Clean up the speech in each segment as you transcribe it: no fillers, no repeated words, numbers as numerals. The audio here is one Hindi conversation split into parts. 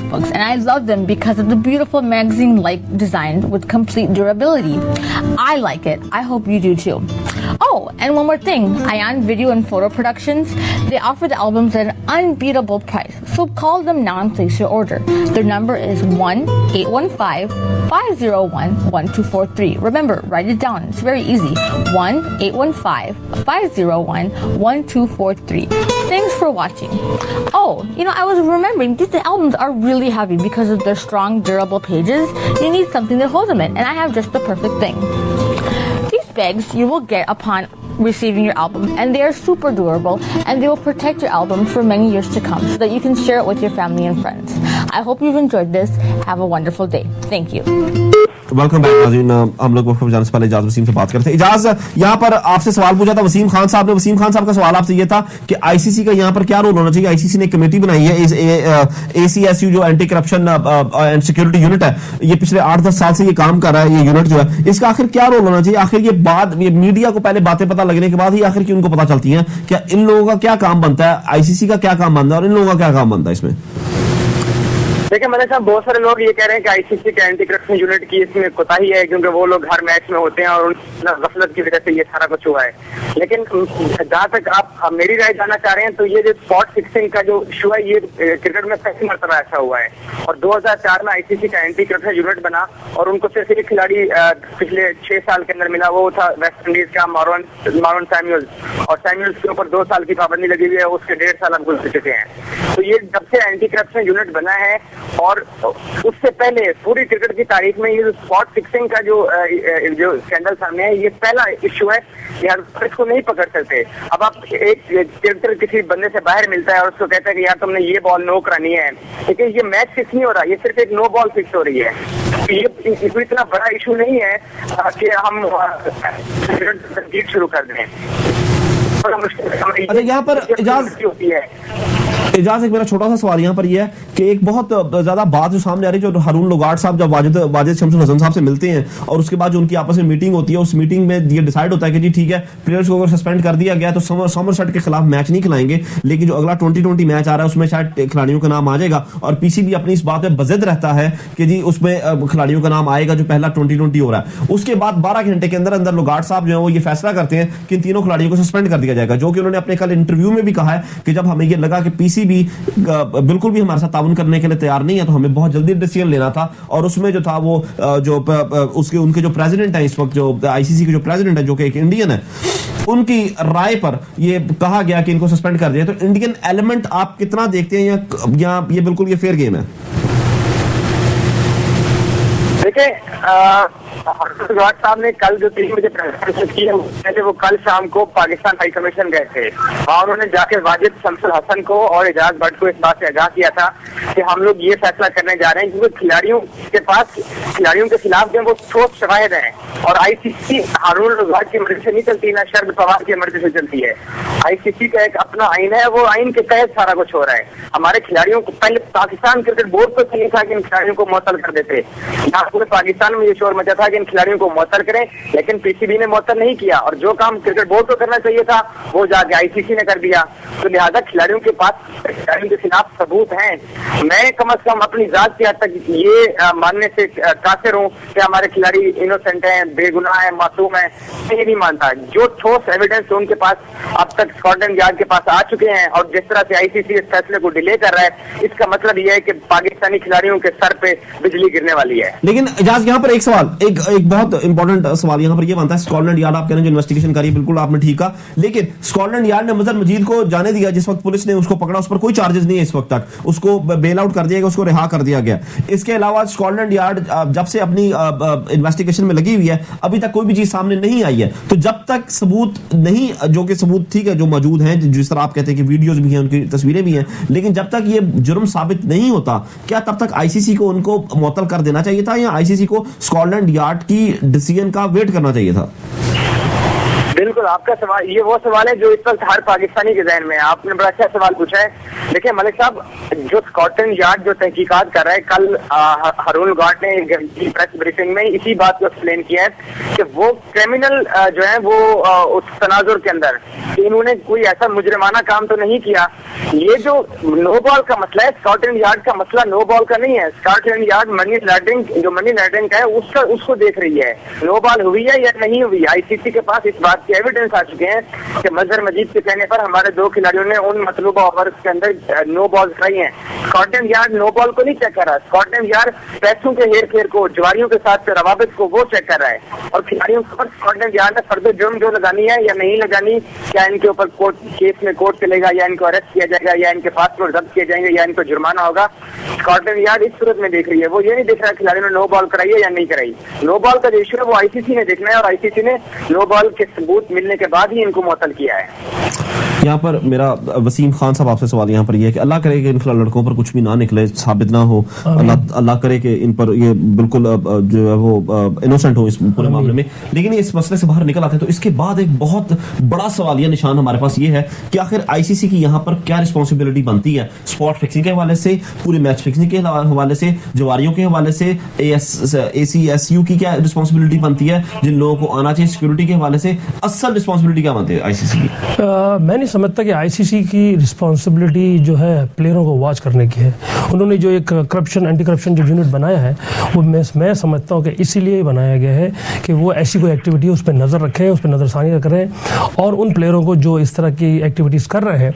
books, and I love them because of the beautiful magazine-like design with complete durability. I like it. I hope you do too. Oh, and one more thing. Ayan Video and Photo Productions, they offer the albums at an unbeatable price. So call them now and place your order. Their number is 1-815-501-1243. Remember, write it down. It's very easy. 1-815-501-1243. Thanks for watching. Oh, I was remembering, these albums are really heavy because of their strong, durable pages. You need something to hold them in, and I have just the perfect thing. These bags you will get upon receiving your album, and they are super durable, and they will protect your album for many years to come so that you can share it with your family and friends. I hope you've enjoyed this. Have a wonderful day. Thank you. Welcome back नाज़रीन। हम लोग वक्त जाने से पहले इजाज वसीम से बात करते हैं। इजाज, यहाँ पर आपसे सवाल पूछा था वसीम खान साहब ने। वसीम खान साहब का सवाल आपसे ये था कि आईसीसी का यहाँ पर क्या रोल होना चाहिए। आईसीसी ने एक कमेटी बनाई है, एसीएसयू जो anti corruption and security unit है, ये पिछले 8-10 साल से ये काम कर रहा है। ये यूनिट जो है, इसका आखिर क्या रोल होना चाहिए? आखिर ये मीडिया को पहले बातें पता लगने के बाद ही आखिर की उनको पता चलती है। क्या इन लोगों का क्या काम बनता है, आईसीसी का क्या काम बनता है और इन लोगों का क्या काम बनता है इसमें? देखिए मलिक साहब, बहुत सारे लोग ये कह रहे हैं कि आईसीसी के एंटी करप्शन यूनिट की इसमें कोताही है, क्योंकि वो लोग हर मैच में होते हैं और गफलत की वजह से ये सारा कुछ हुआ है। लेकिन जहाँ तक आप मेरी राय जानना चाह रहे हैं, तो ये जो स्पॉट फिक्सिंग का जो इशू है, ये क्रिकेट में पहली मरतबा ऐसा हुआ है। और 2004 में आईसीसी का एंटी करप्शन यूनिट बना और उनको सिर्फ एक खिलाड़ी पिछले 6 साल के अंदर मिला, वो था वेस्ट इंडीज का मार्वन सैमुअल्स। और सैमुअल्स के ऊपर 2 साल की पाबंदी लगी हुई है, उसके 1.5 साल अब गुजर चुके हैं। तो ये जब से एंटी करप्शन यूनिट बना है, और उससे पहले पूरी क्रिकेट की तारीख में ये जो स्पॉट फिक्सिंग का जो स्कैंडल सामने है, ये पहला इश्यू है। यार इसको नहीं पकड़ सकते। अब आप एक क्रिकेटर किसी बंदे से बाहर मिलता है और उसको कहता है कि यार तुमने ये बॉल नो करानी है, लेकिन ये मैच फिक्स नहीं हो रहा, ये सिर्फ एक नो बॉल फिक्स हो रही है। ये इतना बड़ा इशू नहीं है कि हम जीत शुरू कर दें। अच्छा, यहाँ पर इजाज एक मेरा छोटा सा सवाल यहाँ पर यह है कि एक बहुत ज्यादा बात जो सामने आ रही है, जो हारून लोगाट साहब जब वाजिद शमसुल हसन साहब से मिलते हैं और उसके बाद जो उनकी आपस में मीटिंग होती है, उस मीटिंग में ये डिसाइड होता है कि जी ठीक है, प्लेयर्स को अगर सस्पेंड कर दिया गया तो समरसेट के खिलाफ मैच नहीं खिलाएंगे, लेकिन जो अगला 2020 मैच आ रहा है उसमें शायद खिलाड़ियों का नाम आ जाएगा। और पीसीबी अपनी इस बात पे बज़िद रहता है कि जी उसमें खिलाड़ियों का नाम आएगा जो पहला 2020 हो रहा है। उसके बाद 12 घंटे के अंदर अंदर लोगाट साहब जो है वो ये फैसला करते हैं कि इन तीनों खिलाड़ियों को सस्पेंड कर दिया जाएगा, जो कि उन्होंने अपने कल इंटरव्यू में भी कहा है कि जब हमें ये लगा कि पीसीबी बिल्कुल भी हमारे साथ ताउन करने के लिए तैयार नहीं है, तो हमें बहुत जल्दी डिसीजन लेना था। और उसमें जो था वो जो उसके उनके जो प्रेसिडेंट है इस वक्त, जो आईसीसी के जो प्रेसिडेंट है, जो कि एक इंडियन है, उनकी राय पर ये कहा गया कि इनको सस्पेंड कर दिया। तो इंडियन एलिमेंट आप कितना देखते हैं या ये बिल्कुल ये फेयर गेम है? देखिए साहब ने कल जो 3 बजे प्रेस की है, पहले वो कल शाम को पाकिस्तान हाई कमीशन गए थे और उन्होंने जाकर वाजिद शमसुल हसन को और एजाज भट्ट को इस बात से आगाह किया था कि हम लोग ये फैसला करने जा रहे हैं क्योंकि खिलाड़ियों के खिलाफ जो वो ठोस शवाहिद हैं। और आईसीसी हारून लोगाट की मर्जी से नहीं चलती, ना शरद पवार की मर्जी से चलती है। आईसीसी का एक अपना आइन है, वो आइन के तहत सारा कुछ हो रहा है। हमारे खिलाड़ियों को पहले पाकिस्तान क्रिकेट बोर्ड को चाहिए था कि इन खिलाड़ियों को मुअत्तल कर देते। यहाँ पूरे पाकिस्तान में ये शोर मचा था कि इन खिलाड़ियों को मुअत्तल करें, लेकिन पीसीबी ने मुअत्तल नहीं किया और जो काम क्रिकेट बोर्ड को करना चाहिए था वो जाके आईसीसी ने कर दिया। तो लिहाजा खिलाड़ियों के पास खिलाड़ियों के खिलाफ सबूत हैं। मैं कम से कम अपनी जात की हद तक ये मानने से कासिर हूँ कि हमारे खिलाड़ी इनोसेंट हैं, बेगुनाह है, मासूम है, ये नहीं मानता। जो ठोस एविडेंस उनके पास अब तक स्कॉटलैंड यार्ड के पास आ चुके हैं और जिस तरह से आईसीसी इस फैसले को डिले कर रहा है, इसका मतलब यह है कि पाकिस्तानी खिलाड़ियों के सर पे बिजली गिरने वाली है। लेकिन इजाज यहाँ पर एक सवाल, एक बहुत इंपॉर्टेंट सवाल यहाँ पर ये बनता है, स्कॉटलैंड यार्ड आप कह रहे हैं जो इन्वेस्टिगेशन करी, बिल्कुल आपने ठीक कहा, लेकिन स्कॉटलैंड यार्ड ने मजहर मजीद को जाने दिया। जिस वक्त पुलिस ने उसको पकड़ा उस पर कोई चार्जेस नहीं है इस वक्त तक, उसको बेल आउट कर दिया गया, उसको रिहा कर दिया गया। इसके अलावा स्कॉटलैंड यार्ड जब से अपनी इन्वेस्टिगेशन में लगी हुई है, अभी तक कोई भी चीज सामने नहीं आई है। तो जब तक सबूत नहीं, जो कि सबूत ठीक है जो मौजूद हैं, जिस तरह आप कहते हैं कि वीडियोस भी हैं, उनकी तस्वीरें भी हैं, लेकिन जब तक ये जुर्म साबित नहीं होता, क्या तब तक आईसीसी को उनको मुअत्तल कर देना चाहिए था या आईसीसी को स्कॉटलैंड यार्ड की डिसीजन का वेट करना चाहिए था? बिल्कुल, आपका सवाल ये वो सवाल है जो इस वक्त हर पाकिस्तानी के जहन में है। आपने बड़ा अच्छा सवाल पूछा है। देखिए मलिक साहब, जो स्कॉटलैंड यार्ड जो तहकीकात कर रहा है, कल हारून लॉगार्ड ने प्रेस ब्रीफिंग में इसी बात को एक्सप्लेन किया है कि वो क्रिमिनल जो है वो उस तनाजुर के अंदर इन्होंने कोई ऐसा मुजरिमाना काम तो नहीं किया। ये जो नो बॉल का मसला है, स्कॉटलैंड यार्ड का मसला नो बॉल का नहीं है। स्कॉटलैंड यार्ड मनी लैंडरिंग का है, उसको देख रही है नो बॉल हुई है या नहीं हुई। आईसीसी के पास इस बात के एविडेंस आ चुके हैं कि मजहर मजीद के कहने पर हमारे 2 खिलाड़ियों ने उन मतलूबा ओवर के अंदर नो बॉल कराई हैं। स्कॉटलैंड यार्ड नो बॉल को नहीं चेक कर रहा, स्कॉटलैंड यार्ड पैसों के हेर फेर को, जुआरियों के साथ रवाबित को वो चेक कर रहा है। और खिलाड़ियों पर स्कॉटलैंड यार्ड ने फर्द जुर्म जो लगानी है या नहीं लगानी, क्या इनके ऊपर कोर्ट केस में कोर्ट चलेगा या इनको अरेस्ट किया जाएगा या इनके पासपोर्ट जब्त किए जाएंगे या इनको जुर्माना होगा, स्कॉटलैंड यार्ड इस सूरत में देख रही है। वो ये नहीं देख रहा खिलाड़ियों ने नो बॉल कराई है या नहीं कराई। नो बॉल का जो इशू है वो आईसीसी ने देखना है और आईसीसी ने नो बॉल के सबूत मिलने के बाद ही इनको मुअत्तल किया है। यहाँ पर मेरा वसीम खान साहब आपसे सवाल यहाँ पर ये है कि अल्लाह करे कि इन लड़कों पर कुछ भी ना निकले, साबित ना हो, अल्लाह करे कि इन पर ये बिल्कुल जो है वो इनोसेंट हो इस पूरे मामले में, लेकिन इस मसले से बाहर निकल आते हैं। तो इसके बाद एक बहुत बड़ा सवाल या निशान हमारे पास ये है कि आखिर आईसीसी की यहाँ पर क्या रिस्पॉन्सिबिलिटी बनती है स्पॉट फिक्सिंग के हवाले से, पूरी मैच फिक्सिंग के हवाले से, जवारियों के हवाले से, ACSU की क्या रिस्पॉन्सिबिलिटी बनती है, जिन लोगों को आना चाहिए सिक्योरिटी के हवाले से, असल रिस्पॉन्सिबिलिटी क्या बनती है आईसीसी की? मैं नहीं समझता कि आईसीसी की रिस्पॉन्सिबिलिटी जो है प्लेयरों को वॉच करने की है। उन्होंने जो एक एंटी करप्शन जो यूनिट बनाया है वो मैं समझता हूँ कि इसीलिए बनाया गया है कि वो ऐसी कोई एक्टिविटी उस पर नज़र रखें, उस पर नज़रसानी करें और उन प्लेयरों को जो इस तरह की एक्टिविटीज़ कर रहे हैं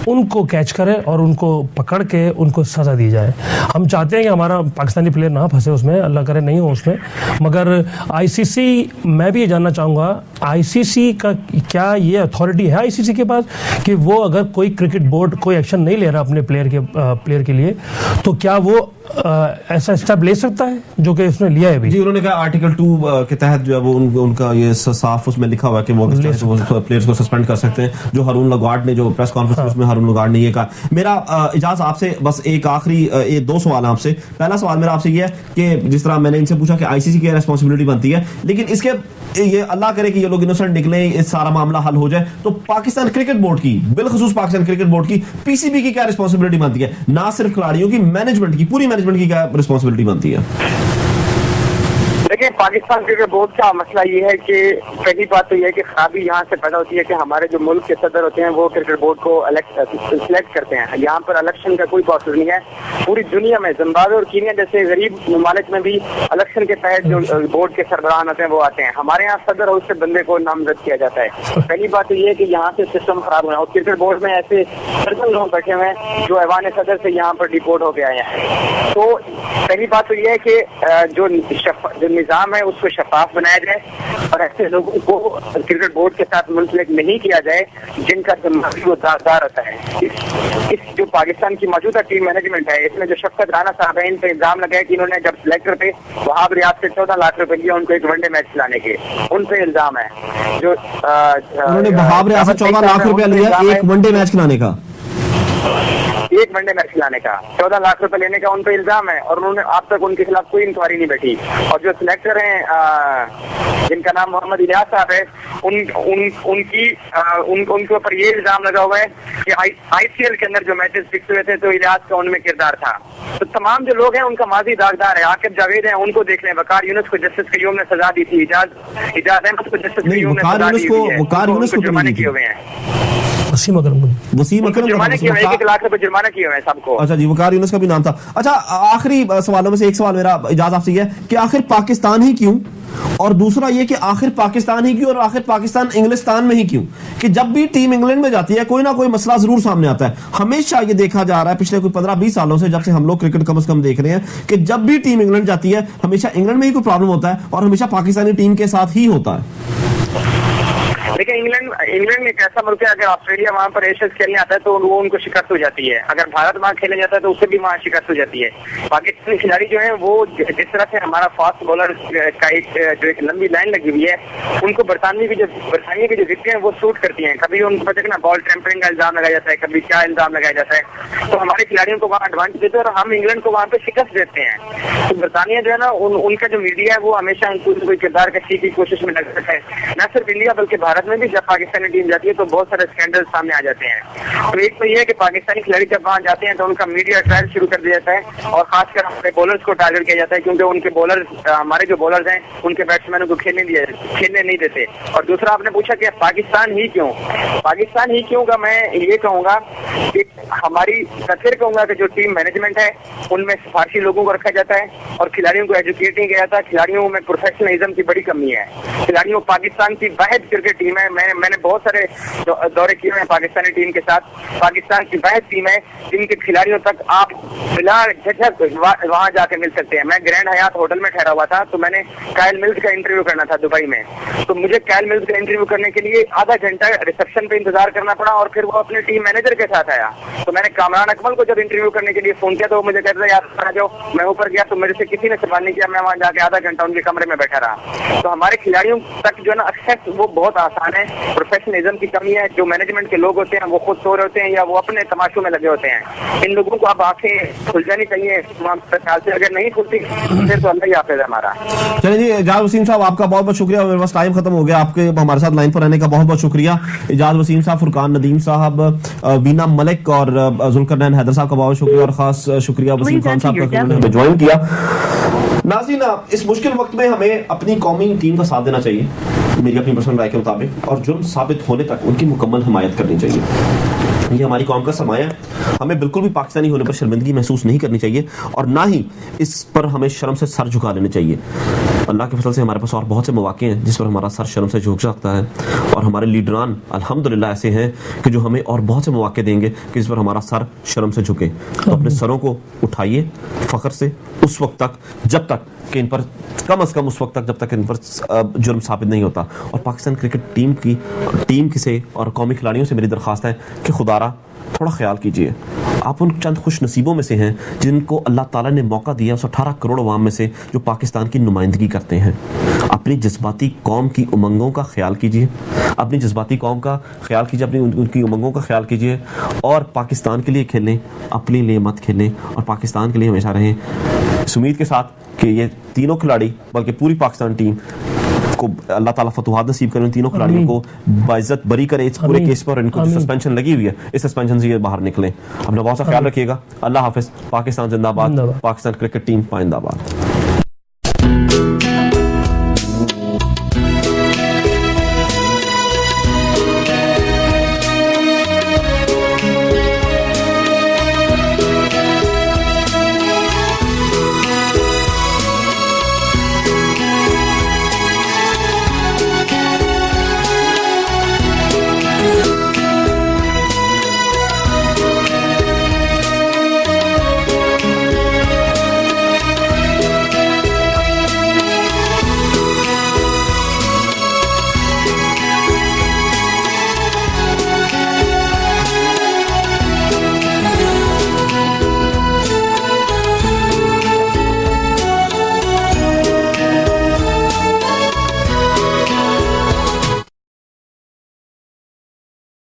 उनको कैच करें और उनको पकड़ के उनको सज़ा दी जाए। हम चाहते हैं कि हमारा पाकिस्तानी प्लेयर ना फंसे उसमें, अल्लाह करे नहीं हो उसमें, मगर आईसीसी, मैं भी ये जानना चाहूँगा आईसीसी का क्या ये अथॉरिटी है आईसीसी के पास कि वो अगर कोई क्रिकेट बोर्ड कोई एक्शन नहीं ले रहा अपने प्लेयर के लिए तो क्या वो ऐसा स्टेप ले सकता है जो कि उसने लिया है भी? जी, उन्होंने कहा आर्टिकल 2 के तहत जो है वो उनका ये साफ उसमें लिखा हुआ है कि वो प्लेयर्स को सस्पेंड कर सकते हैं। जो हारून लॉगार्ड ने जो प्रेस कॉन्फ्रेंस में हारून लॉगार्ड ने ये कहा। मेरा इजाज आपसे बस एक आखिरी 2 सवाल आपसे। पहला सवाल मेरा आपसे ये है कि जिस तरह मैंने इनसे पूछा कि आईसीसी की रिस्पॉन्सिबिलिटी बनती है, लेकिन इसके ये अल्लाह करे कि ये लोग इनोसेंट निकले, इस सारा मामला हल हो जाए, तो पाकिस्तान क्रिकेट बोर्ड की, बिलखुसूस पाकिस्तान क्रिकेट बोर्ड की, पीसीबी की क्या रिस्पॉन्सिबिलिटी बनती है? ना सिर्फ खिलाड़ियों की, मैनेजमेंट की, पूरी मैनेजमेंट की क्या रिस्पॉन्सिबिलिटी बनती है? देखिए, पाकिस्तान क्रिकेट बोर्ड का मसला ये है कि पहली बात तो ये है कि खराबी यहाँ से पैदा होती है कि हमारे जो मुल्क के सदर होते हैं वो क्रिकेट बोर्ड को सिलेक्ट करते हैं। यहाँ पर इलेक्शन का कोई प्रोसेस नहीं है। पूरी दुनिया में जिम्बाब्वे और कीनिया जैसे गरीब ममालिक में भी इलेक्शन के तहत जो बोर्ड के सरबराह होते हैं वो आते हैं। हमारे यहाँ सदर हाउस से बंदे को नामजद किया जाता है। पहली बात तो ये है कि यहाँ से सिस्टम खराब हुआ है और क्रिकेट बोर्ड में ऐसे दर्जन लोग बैठे हुए हैं जो ऐवान सदर से यहाँ पर डिपोर्ट होके आए हैं। तो पहली बात तो ये है कि जो निज़ाम है उसको शफाफ बनाया जाए और ऐसे लोगों को क्रिकेट बोर्ड के साथ मुंसलिक नहीं किया जाए जिनका दिमागी वो दागदार होता है। इस जो पाकिस्तान की मौजूदा टीम मैनेजमेंट है इसमें जो शफकत राना साहब है, इन पर इल्जाम लगाया कि इन्होंने जब सिलेक्टर पे वहाब रियाज से 14 लाख रुपए लिए उनको एक वनडे मैच खिलाने के, उन पे इल्जाम है। जो उन्होंने वहाब रियाज से 14 लाख रुपया लिया एक वनडे मैच खिलाने का, एक वनडे मैच खिलाने का 14 लाख रुपए लेने का उन पे इल्जाम है और उन्होंने अब तक उनके खिलाफ कोई इंक्वायरी नहीं बैठी। और जो सिलेक्टर हैं जिनका नाम मोहम्मद इलियास साहब है, उनके ऊपर ये इल्जाम लगा हुआ है कि आईसीएल के अंदर जो मैचेस फिक्स हुए थे तो इलियास का उनमें किरदार था। तो तमाम जो लोग हैं उनका माजी दागदार है। आकिब जावेद है, उनको देख लें। वकार यूनुस को जस्टिस कय्यूम ने सजा दी थी, इजाज अहमद को जस्टिस कय्यूम ने सजा दी है, जुर्माने किए हुए हैं। वसीम अकरम जुर्माने किए हुए, 1 लाख रुपए जुर्माना किए हुए हैं सबको। अच्छा जी, वकार यूनुस का भी नाम था। अच्छा, आखिरी सवालों में से एक सवाल मेरा इजाज आपसे ये है कि आखिर पाकिस्तान ही क्यों, और दूसरा ये कि आखिर पाकिस्तान ही क्यों और आखिर पाकिस्तान इंग्लिस्तान में ही क्यों? कि जब भी टीम इंग्लैंड में जाती है कोई ना कोई मसला जरूर सामने आता है। हमेशा ये देखा जा रहा है पिछले कोई 15-20 सालों से, जब से हम लोग क्रिकेट कम से कम देख रहे हैं, कि जब भी टीम इंग्लैंड जाती है हमेशा इंग्लैंड में ही कोई प्रॉब्लम होता है और हमेशा पाकिस्तानी टीम के साथ ही होता है। देखिए, इंग्लैंड एक ऐसा मुल्क है, अगर ऑस्ट्रेलिया वहाँ पर एशेज खेलने आता है तो वो उनको शिकस्त हो जाती है। अगर भारत वहाँ खेलने जाता है तो उससे भी वहाँ शिकस्त हो जाती है। पाकिस्तानी खिलाड़ी जो है वो जिस तरह से हमारा फास्ट बॉलर का एक लंबी लाइन लगी हुई है, उनको बरतानिया की जो विकेटें हैं वो सूट करती हैं। कभी उनको देखना बॉल टेम्परिंग का इल्जाम लगाया जाता है, कभी क्या इल्जाम लगाया जाता है। तो हमारे खिलाड़ियों को वहाँ एडवांटेज देते हैं और हम इंग्लैंड को वहाँ पे शिकस्त देते हैं। तो बरतानिया जो है ना, उनका जो मीडिया है वो हमेशा कोई किरदार कशी की कोशिश में लगा है। न सिर्फ इंडिया बल्कि भारत बाद में भी जब पाकिस्तानी टीम जाती है तो बहुत सारे स्कैंडल सामने आ जाते हैं। तो एक तो ये है कि पाकिस्तानी खिलाड़ी जब वहां जाते हैं तो उनका मीडिया ट्रायल शुरू कर दिया जाता है और खासकर हमारे बॉलर्स को टारगेट किया जाता है, क्योंकि उनके बॉलर हमारे जो बॉलर्स हैं उनके बैट्समैनों को खेलने नहीं देते। और दूसरा आपने पूछा कि पाकिस्तान ही क्यों का मैं ये कहूंगा कि फिर कहूंगा कि जो टीम मैनेजमेंट है उनमें सिफारशी लोगों को रखा जाता है और खिलाड़ियों को एजुकेट नहीं किया जाता। खिलाड़ियों में प्रोफेशनलिज्म की बड़ी कमी है। खिलाड़ियों पाकिस्तान की वाहिद क्रिकेट टीम है, मैंने बहुत सारे दौरे किए हैं पाकिस्तानी टीम के साथ। पाकिस्तान की वाहिद टीम है जिनके खिलाड़ियों तक आप बिला झिझक वहां जाके मिल सकते हैं। मैं ग्रैंड हयात होटल में ठहरा हुआ था, तो मैंने कायल मिल्स का इंटरव्यू करना था दुबई में, तो मुझे कायल मिल्स का इंटरव्यू करने के लिए आधा घंटा रिसेप्शन पे इंतजार करना पड़ा और फिर वो अपने टीम मैनेजर के साथ आया। तो मैंने कामरान अकमल को जब इंटरव्यू करने के लिए फोन किया तो वो मुझे कहता यार आ जाओ। मैं ऊपर गया तो मेरे से किसी ने सवाल नहीं किया, मैं वहां जाके आधा घंटा उनके कमरे में बैठा रहा। तो हमारे खिलाड़ियों तक जो है ना एक्सेस वो बहुत आसान है। प्रोफेशनलिज्म की कमी है। जो मैनेजमेंट के लोग होते हैं वो खुद सो रहे होते हैं या वो अपने तमाशों में लगे होते हैं। इन लोगों को अब आंखें खुल जानी चाहिए। ख्याल से अगर नहीं खुलती फिर तो अल्लाह ही हाफिज़ है हमारा। चलिए जी, इजाज वसीम साहब आपका बहुत बहुत शुक्रिया। मेरे पास टाइम खत्म हो गया, आपके हमारे साथ लाइन पर रहने का बहुत बहुत शुक्रिया। इजाज वसीम साहब, फुरकान नदीम साहब, बीना मलिक और जुल्करनैन हैदर साहब का बहुत शुक्रिया और खास शुक्रिया वसीम खान साहब का, उन्होंने हमें ज्वाइन किया। नाज़रीन, इस मुश्किल वक्त में हमें अपनी कौमी टीम का साथ देना चाहिए मेरी अपनी पर्सनल राय के मुताबिक, और जुर्म साबित होने तक उनकी मुकम्मल हिमायत करनी चाहिए। ये हमारी कौम का सरमाया है। हमें बिल्कुल भी पाकिस्तानी होने पर शर्मिंदगी महसूस नहीं करनी चाहिए और ना ही इस पर हमें शर्म से सर झुका लेने चाहिए। अल्लाह के फजल से हमारे पास और बहुत से मौके हैं जिस पर हमारा सर शर्म से झुक सकता है और हमारे लीडरान अल्हम्दुलिल्लाह ऐसे हैं कि जो हमें और बहुत से मौके देंगे कि जिस पर हमारा सर शर्म से झुके। तो अपने सरों को उठाइए फख्र से उस वक्त तक जब तक कि इन पर कम से कम उस वक्त तक जब तक इन पर जुर्म साबित नहीं होता। और पाकिस्तान क्रिकेट टीम से और कौमी खिलाड़ियों से मेरी दरख्वास्त है कि खुदारा थोड़ा ख्याल कीजिए। आप उन चंद खुश नसीबों में से हैं जिनको अल्लाह ताला ने मौका दिया उस 18 करोड़ अवाम में से जो पाकिस्तान की नुमाइंदगी करते हैं। अपनी जज्बाती कौम की उमंगों का ख्याल कीजिए, अपनी जज्बाती कौम का ख्याल कीजिए, अपनी उनकी उमंगों का ख्याल कीजिए और पाकिस्तान के लिए खेलें, अपने लिए मत खेलें और पाकिस्तान के लिए हमेशा रहें। इस उम्मीद के साथ कि ये तीनों खिलाड़ी बल्कि पूरी पाकिस्तान टीम को अल्लाह ताला फतुहात नसीब करे, तीनों खिलाड़ियों को बाइज्जत बरी करे इस पूरे केस पर। इनको जो सस्पेंशन लगी हुई है इस सस्पेंशन से ये बाहर निकलें। अपना बहुत सा ख्याल रखिएगा। अल्लाह हाफिज। पाकिस्तान जिंदाबाद, पाकिस्तान क्रिकेट टीम पाइंदाबाद।